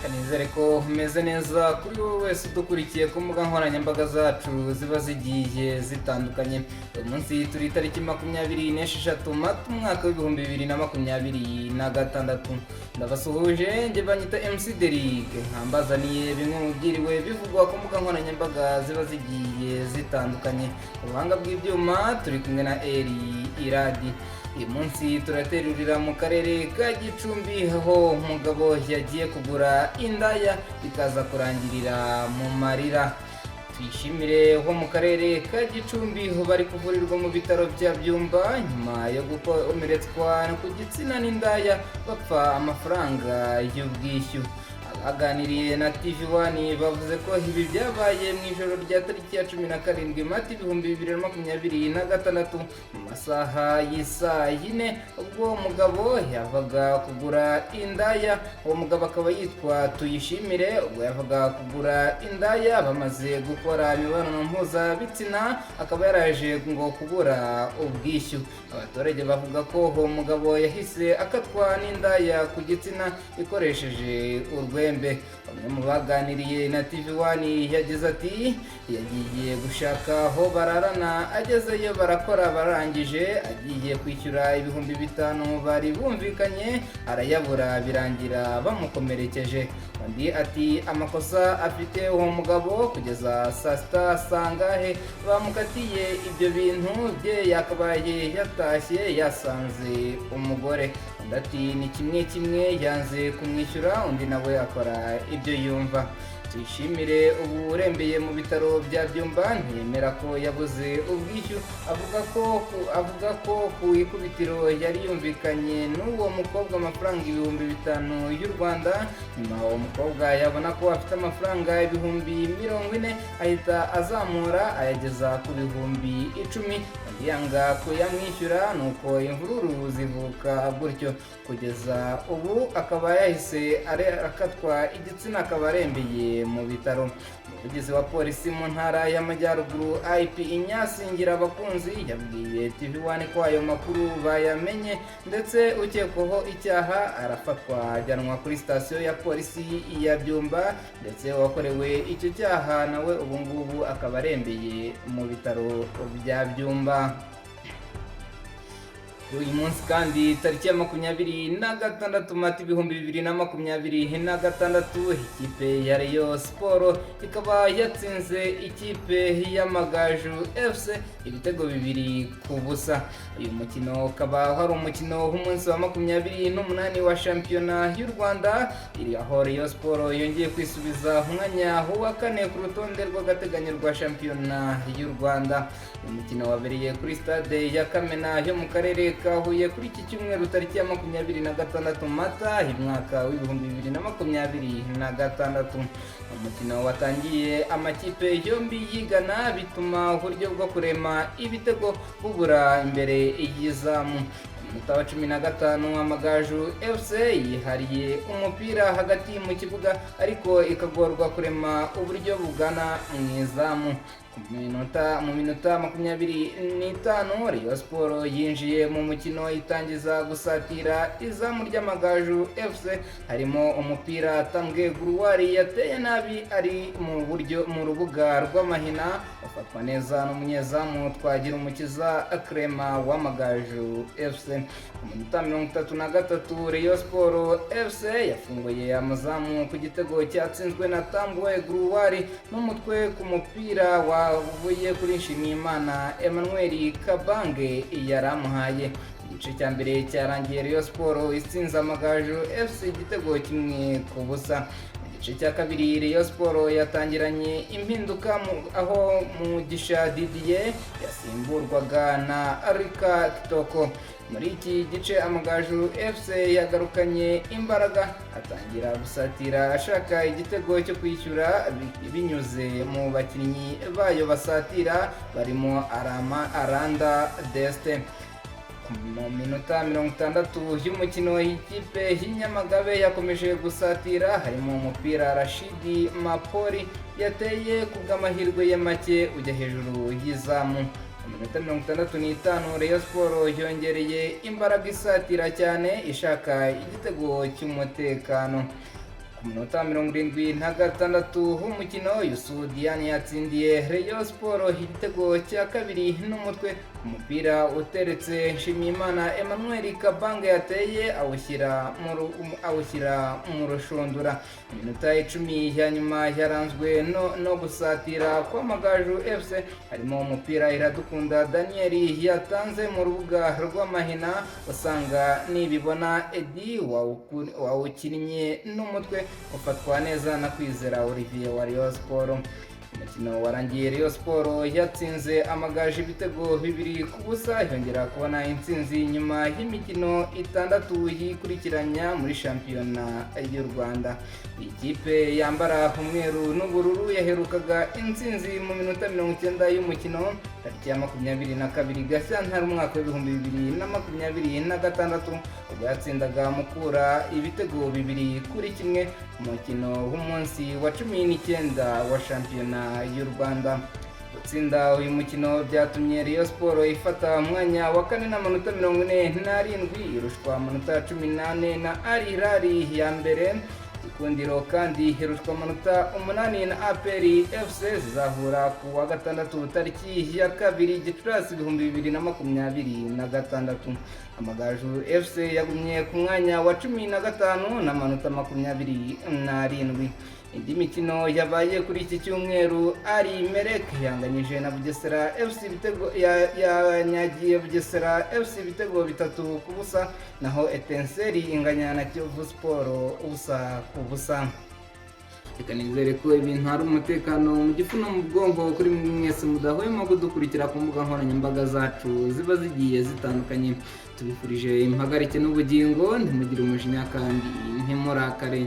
kanizere ko umeze neza kuri wowe wese udukurikiye ku mbuga nkoranyambaga zacu ziba zigiye zitandukanye. uyu munsi turi itariki 26 Mata umwaka w'ibihumbi 2026. ndabasuhuje njye banyita MC Derrick, nkambazaniye bimwe mu byiriwe bivugwa ku mbuga nkoranyambaga ziba zigiye zitandukanye. ubuhanga bw'ibyuma turi kumwe na Eri Iradi. uyu munsi turaterurira mu karere ka Gicumbi, aho umugabo yagiye kugura indaya bikaza kurangirira mu marira. Twishimire ho mu karere ka Gicumbi ho bari kuvurirwa mu bitaro bya Byumba nyuma yo gukomeretswa ku gitsina n'indaya bapfa amafaranga y'ubwishyu. Abaganiriye na TV1 bavuze ko ibi byabaye mu ijoro rya tariki ya 17 Mata 2026 mu masaha y'isaa 4, ubwo umugabo yavaga kugura indaya. uwo mugabo akaba yitwa Tuyishimire, ubwo yavaga kugura indaya bamaze gukora imibonano mpuzabitsina akaba yaraje ngo kubura ubwishyu. abaturage bavuga ko uwo mugabo yahise akatwa n'indaya ku gitsina ikoresheje urwembe. bamwe mu baganiriye na TV1 yagize ati yagiye gushaka aho bararana, agezeyo barakora, barangije agiye kwishyura ibihumbi 5 bari bumvikanye arayabura birangira bamukomerekeje. undi ati amakosa afite uwo mugabo kugeza saa sita sangahe bamukatiye ibyo bintu bye, yakabaye yatashye yasanze umugore. undi ati ni kimwe yanze kumwishyura, undi nawe akora ibyo yumva. Tuyishimire ubu urembeye mu bitaro bya Byumba ntiyemera ko yabuze ubwishyu, avuga ko ku ikubitiro yari yumvikanye n'uwo mukobwa amafaranga ibihumbi 5 y'u Rwanda. nyuma uwo mukobwa yabona ko afite amafaranga ibihumbi 40 ahita azamura ayageza ku bihumbi 10, yanga kuyamwishyura, nuko imvururu zivuka gutyo. kugeza ubu akaba yahise akatwa igitsina, akaba arembeye mu bitaro. umuvugizi wa polisi mu ntara y'Amajyaruguru IP Inyasi Ngirabakunzi yabwiye TV1 ko ayo makuru bayamenye, ndetse ukekwaho icyaha arafatwa ajyanwa kuri sitasiyo ya polisi ya Byumba, ndetse uwakorewe icyo cyaha nawe ubu ngubu akaba arembeye mu bitaro bya Byumba. uyu munsi kandi tariki ya 26 Mata 2026, ikipe ya Rayon Sport ikaba yatsinze ikipe y'Amagaju FC ibitego 2-0. uyu mukino ukaba wari umukino w'umunsi wa 28 wa shampiyona y'u Rwanda, iri aho Rayon Sport yongeye kwisubiza umwanya wa 4 ku rutonde rw'agateganyo rwa shampiyona y'u Rwanda. uyu mukino wabereye kuri stade ya Kamena yo mu karere ka Huye kuri iki cyumweru tariki ya 26 Mata umwaka w'ibihumbi 2026. umukino watangiye amakipe yombi yigana, bituma uburyo bwo kurema ibitego bubura imbere y'izamu. umunota wa 15 Amagaju FC yihariye umupira hagati mu kibuga, ariko ikagorwa kurema uburyo bugana mu izamu. mu minota 25 Rayon Sport yinjiye mu mukino itangiza gusatira izamu ry'Amagaju FC, harimo umupira Tambwe Guruwari yateye nabi ari mu rubuga rw'amahina, ufatwa neza n'umunyezamu Twagirumukiza Clement w'Amagaju FC. mu minota 33 Rayon Sport FC yafunguye amazamu ku gitego cyatsinzwe na Tambwe Guruwari n'umutwe ku mupira wavuye kuri Nshimiyimana Emmanuel Kabange yaramuhaye. igice cya mbere cyarangiye Rayon Sport itsinze Amagaju FC igitego 1-0. igice cya kabiri Rayon Sport yatangiranye impinduka aho Mugisha Didier yasimburwaga na Arika Kitoko. muri iki gice Amagaju FC yagarukanye imbaraga, atangira gusatira ashaka igitego cyo kwishyura binyuze mu bakinnyi bayo basatira barimo Aranda Deste. mu minota 60 y'umukino ikipe y'Inyamagabe yakomeje gusatira, harimo umupira Rashidi Mapori yateye ku bw'amahirwe ye make ujya hejuru y'izamu. Minota 65 Rayon Sport yongereye imbaraga isatira cyane ishaka igitego cy'umutekano. ku munota 76 w'umukino Yusufu Diane yatsindiye Rayon Sport igitego cya kabiri n'umutwe, umupira uteretse Nshimiyimana Emmanuel Kabange yateye awushyira mu rushundura. Iminota 10 ya nyuma yaranzwe no gusatira kw'Amagaju FC, harimo umupira Iradukunda Daniel yatanze mu rubuga rw'amahina usanga nibibona Edi wawukinnye n'umutwe ufatwa neza na Kwizera Olivier wa Rayon Sport. Umukino warangiye Rayon Sport yatsinze Amagaju ibitego 2-0, yongera kubona intsinzi nyuma y'imikino 6 yikurikiranya muri shampiyona y'u Rwanda. Ikipe yambara umweru n'ubururu yaherukaga intsinzi mu minota 90 y'umukino tariki ya 22 Gashyantare umwaka w'2026 ubwo yatsindaga Mukura ibitego 2-1 umukino w'umunsi wa 19 wa shampiyona y'u Rwanda. Gutsinda uyu mukino byatumye Rayon Sport ifata umwanya wa 4 n'amanota 47, irushwa amanota 18 na Al Hilal ya mbere. Ikundiro kandi irushwa amanota 8 na APR FC, zizahura ku wa gatandatu tariki ya 2 Gicurasi 2026. Amagaju FC yagumye ku mwanya wa 15 n'amanota 27. Indi mikino yabaye kuri iki cyumweru ari Merek yanganyije na Bugesera FC yanyagiye Bugesera FC ibitego 3-0, naho Etincelle inganya na Kiyovu Sport 1-0. Reka nizere ko ibintu hari umutekano mu gifu no mu bwonko kuri mwese mudahwema kudukurikira ku mbuga nkoranyambaga zacu ziba zigiye zitandukanye. Tubifurije impagarike n'ubugingo, ntimugire umujinya kandi ntimurakare.